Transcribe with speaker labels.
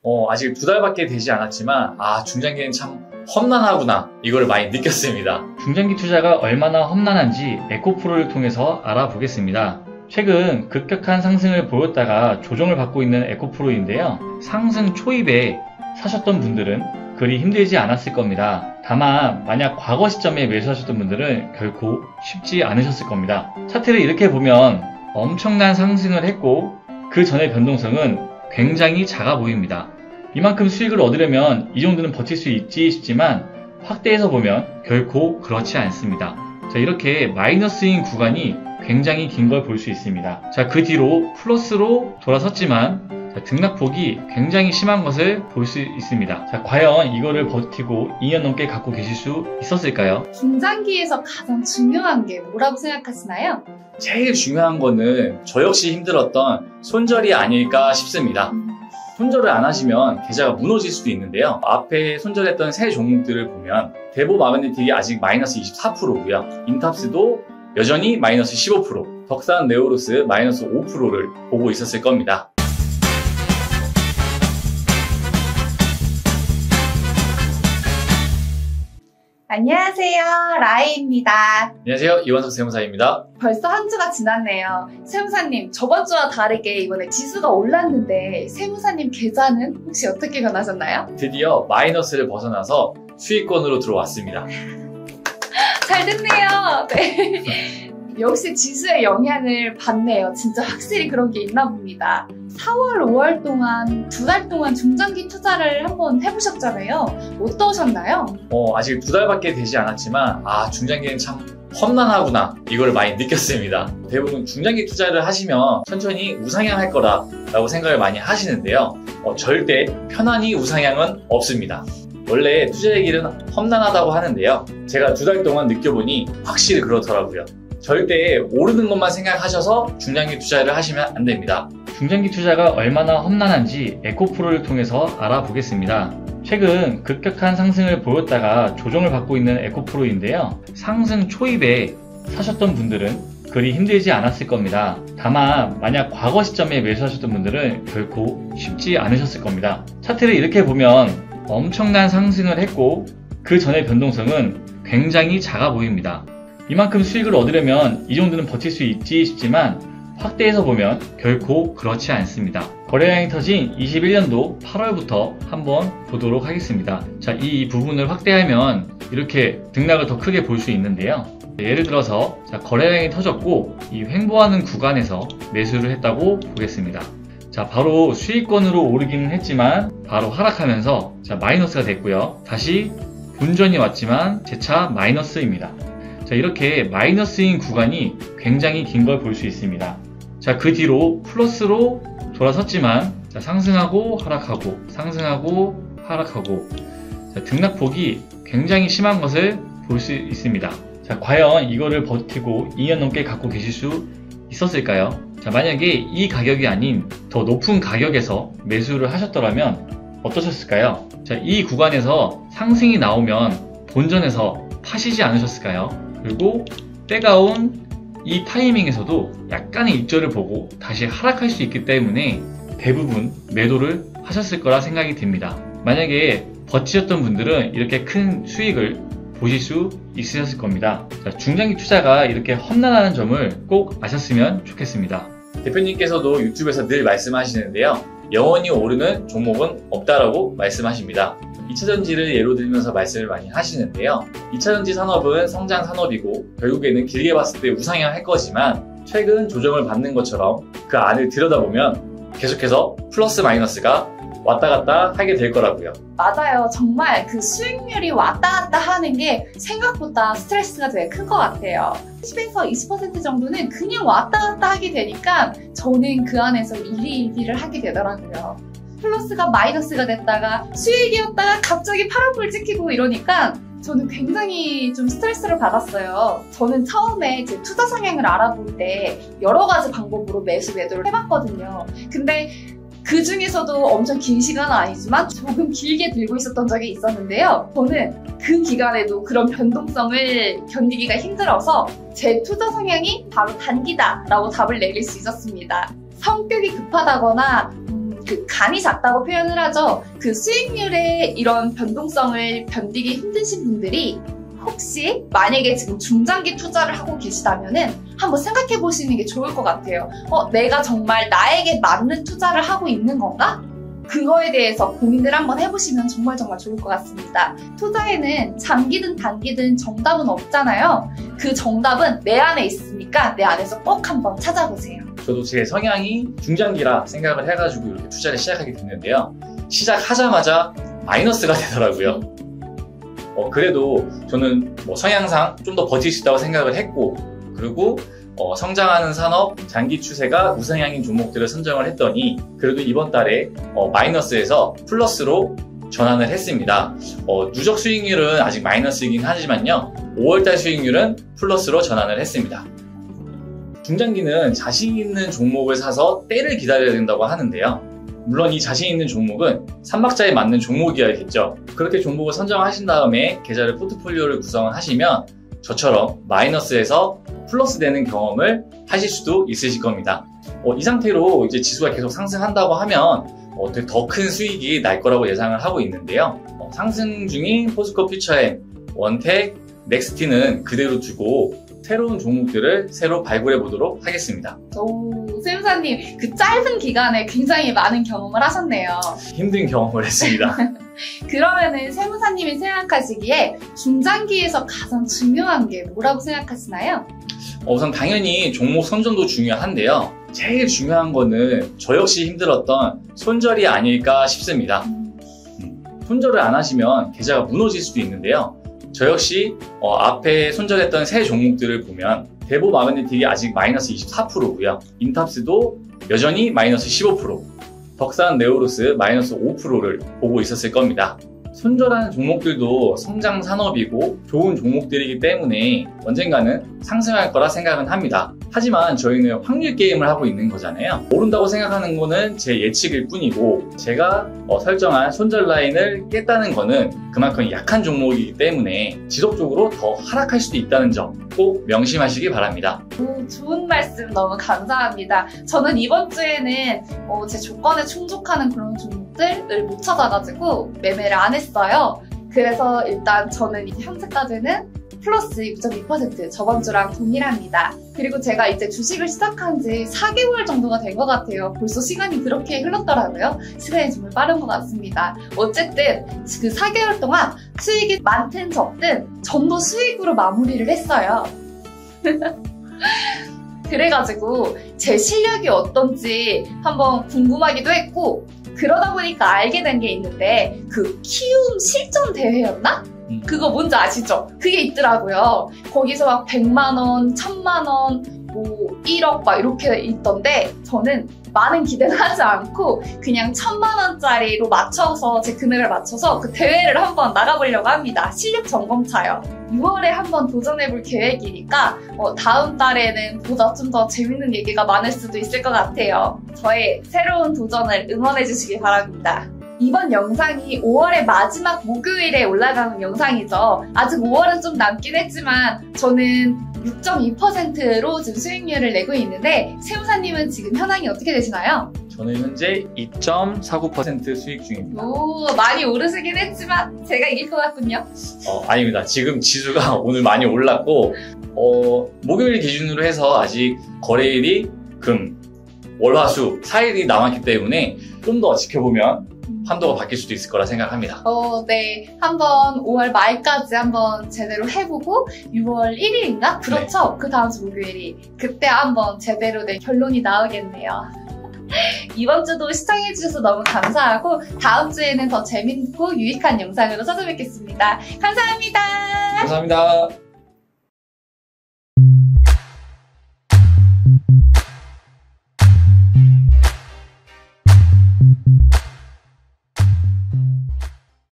Speaker 1: 아직 2달밖에 되지 않았지만 중장기는 참 험난하구나 이걸 많이 느꼈습니다.
Speaker 2: 중장기 투자가 얼마나 험난한지 에코프로를 통해서 알아보겠습니다. 최근 급격한 상승을 보였다가 조정을 받고 있는 에코프로인데요. 상승 초입에 사셨던 분들은 그리 힘들지 않았을 겁니다. 다만 만약 과거 시점에 매수하셨던 분들은 결코 쉽지 않으셨을 겁니다. 차트를 이렇게 보면 엄청난 상승을 했고 그 전의 변동성은 굉장히 작아 보입니다. 이만큼 수익을 얻으려면 이 정도는 버틸 수 있지 싶지만 확대해서 보면 결코 그렇지 않습니다. 자, 이렇게 마이너스인 구간이 굉장히 긴 걸 볼 수 있습니다. 자, 그 뒤로 플러스로 돌아섰지만 등락폭이 굉장히 심한 것을 볼 수 있습니다. 자, 과연 이거를 버티고 2년 넘게 갖고 계실 수 있었을까요?
Speaker 3: 중장기에서 가장 중요한 게 뭐라고 생각하시나요?
Speaker 1: 제일 중요한 거는 저 역시 힘들었던 손절이 아닐까 싶습니다. 손절을 안 하시면 계좌가 무너질 수도 있는데요. 앞에 손절했던 세 종목들을 보면 대보 마그네틱이 아직 마이너스 24%고요. 인탑스도 여전히 마이너스 15%, 덕산 네오로스 마이너스 5%를 보고 있었을 겁니다.
Speaker 3: 안녕하세요, 라이입니다.
Speaker 1: 안녕하세요, 이원석 세무사입니다.
Speaker 3: 벌써 한 주가 지났네요. 세무사님, 저번 주와 다르게 이번에 지수가 올랐는데 세무사님 계좌는 혹시 어떻게 변하셨나요?
Speaker 1: 드디어 마이너스를 벗어나서 수익권으로 들어왔습니다.
Speaker 3: 잘 됐네요. 네. 역시 지수의 영향을 받네요. 진짜 확실히 그런 게 있나 봅니다. 4월, 5월 동안 2달 동안 중장기 투자를 한번 해보셨잖아요. 어떠셨나요?
Speaker 1: 아직 2달밖에 되지 않았지만 중장기는 참 험난하구나 이걸 많이 느꼈습니다. 대부분 중장기 투자를 하시면 천천히 우상향할 거라고 생각을 많이 하시는데요. 절대 편안히 우상향은 없습니다. 원래 투자의 길은 험난하다고 하는데요. 제가 2달 동안 느껴보니 확실히 그렇더라고요. 절대 오르는 것만 생각하셔서 중장기 투자를 하시면 안 됩니다.
Speaker 2: 중장기 투자가 얼마나 험난한지 에코프로를 통해서 알아보겠습니다. 최근 급격한 상승을 보였다가 조정을 받고 있는 에코프로인데요. 상승 초입에 사셨던 분들은 그리 힘들지 않았을 겁니다. 다만 만약 과거 시점에 매수하셨던 분들은 결코 쉽지 않으셨을 겁니다. 차트를 이렇게 보면 엄청난 상승을 했고 그 전의 변동성은 굉장히 작아 보입니다. 이만큼 수익을 얻으려면 이 정도는 버틸 수 있지 싶지만 확대해서 보면 결코 그렇지 않습니다. 거래량이 터진 21년도 8월부터 한번 보도록 하겠습니다. 자, 이 부분을 확대하면 이렇게 등락을 더 크게 볼 수 있는데요. 예를 들어서 거래량이 터졌고 이 횡보하는 구간에서 매수를 했다고 보겠습니다. 자, 바로 수익권으로 오르기는 했지만 바로 하락하면서 마이너스가 됐고요. 다시 본전이 왔지만 재차 마이너스입니다. 자, 이렇게 마이너스인 구간이 굉장히 긴 걸 볼 수 있습니다. 자, 그 뒤로 플러스로 돌아섰지만 상승하고 하락하고 상승하고 하락하고 등락폭이 굉장히 심한 것을 볼 수 있습니다. 자, 과연 이거를 버티고 2년 넘게 갖고 계실 수 있었을까요? 자, 만약에 이 가격이 아닌 더 높은 가격에서 매수를 하셨더라면 어떠셨을까요? 자, 이 구간에서 상승이 나오면 본전에서 파시지 않으셨을까요? 그리고 때가 온 이 타이밍에서도 약간의 입절을 보고 다시 하락할 수 있기 때문에 대부분 매도를 하셨을 거라 생각이 듭니다. 만약에 버티셨던 분들은 이렇게 큰 수익을 보실 수 있으셨을 겁니다. 자, 중장기 투자가 이렇게 험난하다는 점을 꼭 아셨으면 좋겠습니다.
Speaker 1: 대표님께서도 유튜브에서 늘 말씀하시는데요. 영원히 오르는 종목은 없다라고 말씀하십니다. 2차전지를 예로 들면서 말씀을 많이 하시는데요. 2차전지 산업은 성장 산업이고 결국에는 길게 봤을 때 우상향할 거지만 최근 조정을 받는 것처럼 그 안을 들여다보면 계속해서 플러스 마이너스가 왔다 갔다 하게 될 거라고요.
Speaker 3: 맞아요. 정말 그 수익률이 왔다 갔다 하는 게 생각보다 스트레스가 되게 큰 것 같아요. 10에서 20% 정도는 그냥 왔다 갔다 하게 되니까 저는 그 안에서 일희일비를 하게 되더라고요. 플러스가 마이너스가 됐다가 수익이었다가 갑자기 파란불 찍히고 이러니까 저는 굉장히 좀 스트레스를 받았어요. 저는 처음에 제 투자 성향을 알아볼 때 여러 가지 방법으로 매수를 해봤거든요. 근데 그 중에서도 엄청 긴 시간은 아니지만 조금 길게 들고 있었던 적이 있었는데요. 저는 그 기간에도 그런 변동성을 견디기가 힘들어서 제 투자 성향이 바로 단기다라고 답을 내릴 수 있었습니다. 성격이 급하다거나 그 간이 작다고 표현을 하죠. 그 수익률의 이런 변동성을 견디기 힘드신 분들이 혹시 만약에 지금 중장기 투자를 하고 계시다면은 한번 생각해 보시는 게 좋을 것 같아요. 내가 정말 나에게 맞는 투자를 하고 있는 건가? 그거에 대해서 고민을 한번 해보시면 정말 좋을 것 같습니다. 투자에는 장기든 단기든 정답은 없잖아요. 그 정답은 내 안에 있으니까 내 안에서 꼭 한번 찾아보세요.
Speaker 1: 저도 제 성향이 중장기라 생각을 해가지고 이렇게 투자를 시작하게 됐는데요. 시작하자마자 마이너스가 되더라고요. 그래도 저는 성향상 좀 더 버틸 수 있다고 생각을 했고, 그리고 성장하는 산업, 장기 추세가 우상향인 종목들을 선정을 했더니 그래도 이번 달에 마이너스에서 플러스로 전환을 했습니다. 누적 수익률은 아직 마이너스이긴 하지만요. 5월달 수익률은 플러스로 전환을 했습니다. 중장기는 자신 있는 종목을 사서 때를 기다려야 된다고 하는데요. 물론 이 자신 있는 종목은 삼박자에 맞는 종목이어야겠죠. 그렇게 종목을 선정하신 다음에 계좌를 포트폴리오를 구성을 하시면 저처럼 마이너스에서 플러스 되는 경험을 하실 수도 있으실 겁니다. 이 상태로 이제 지수가 계속 상승한다고 하면 더 큰 수익이 날 거라고 예상을 하고 있는데요. 상승 중인 포스코 퓨처엠, 원택, 넥스티는 그대로 두고 새로운 종목들을 새로 발굴해 보도록 하겠습니다.
Speaker 3: 오, 세무사님 그 짧은 기간에 굉장히 많은 경험을 하셨네요.
Speaker 1: 힘든 경험을 했습니다.
Speaker 3: 그러면은 세무사님이 생각하시기에 중장기에서 가장 중요한 게 뭐라고 생각하시나요?
Speaker 1: 우선 당연히 종목 선정도 중요한데요. 제일 중요한 거는 저 역시 힘들었던 손절이 아닐까 싶습니다. 손절을 안 하시면 계좌가 무너질 수도 있는데요. 저 역시 앞에 손절했던 세 종목들을 보면 대보 마그네틱이 아직 마이너스 24%고요. 인탑스도 여전히 마이너스 15%, 덕산 네오로스 마이너스 5%를 보고 있었을 겁니다. 손절하는 종목들도 성장 산업이고 좋은 종목들이기 때문에 언젠가는 상승할 거라 생각은 합니다. 하지만 저희는 확률 게임을 하고 있는 거잖아요. 모른다고 생각하는 거는 제 예측일 뿐이고, 제가 설정한 손절 라인을 깼다는 거는 그만큼 약한 종목이기 때문에 지속적으로 더 하락할 수도 있다는 점 꼭 명심하시기 바랍니다.
Speaker 3: 좋은 말씀 너무 감사합니다. 저는 이번 주에는 제 조건에 충족하는 그런 종목들을 못 찾아가지고 매매를 안 했어요. 그래서 일단 저는 현재까지는 플러스 6.2% 저번 주랑 동일합니다. 그리고 제가 이제 주식을 시작한 지 4개월 정도가 된 것 같아요. 벌써 시간이 그렇게 흘렀더라고요. 시간이 정말 빠른 것 같습니다. 어쨌든 그 4개월 동안 수익이 많든 적든 전부 수익으로 마무리를 했어요. 그래가지고 제 실력이 어떤지 한번 궁금하기도 했고, 그러다 보니까 알게 된 게 있는데 그 키움 실전 대회였나? 그거 뭔지 아시죠? 그게 있더라고요. 거기서 막 100만 원, 1000만 원, 1억 막 이렇게 있던데, 저는 많은 기대는 하지 않고 그냥 1000만 원짜리로 맞춰서 제 금액을 맞춰서 그 대회를 한번 나가보려고 합니다. 실력 점검차요. 6월에 한번 도전해볼 계획이니까 다음 달에는 보다 좀 더 재밌는 얘기가 많을 수도 있을 것 같아요. 저의 새로운 도전을 응원해주시기 바랍니다. 이번 영상이 5월의 마지막 목요일에 올라가는 영상이죠. 아직 5월은 좀 남긴 했지만 저는 6.2%로 지금 수익률을 내고 있는데, 세무사님은 지금 현황이 어떻게 되시나요?
Speaker 1: 저는 현재 2.49% 수익 중입니다.
Speaker 3: 오, 많이 오르시긴 했지만 제가 이길 것 같군요.
Speaker 1: 아닙니다. 지금 지수가 오늘 많이 올랐고, 목요일 기준으로 해서 아직 거래일이 금, 월, 화, 수 4일이 남았기 때문에 좀 더 지켜보면 판도가 바뀔 수도 있을 거라 생각합니다.
Speaker 3: 네. 한번 5월 말까지 한번 제대로 해보고 6월 1일인가? 그렇죠? 네. 그 다음 주 목요일이. 그때 한번 제대로 된 결론이 나오겠네요. 이번 주도 시청해주셔서 너무 감사하고 다음 주에는 더 재밌고 유익한 영상으로 찾아뵙겠습니다. 감사합니다.
Speaker 1: 감사합니다.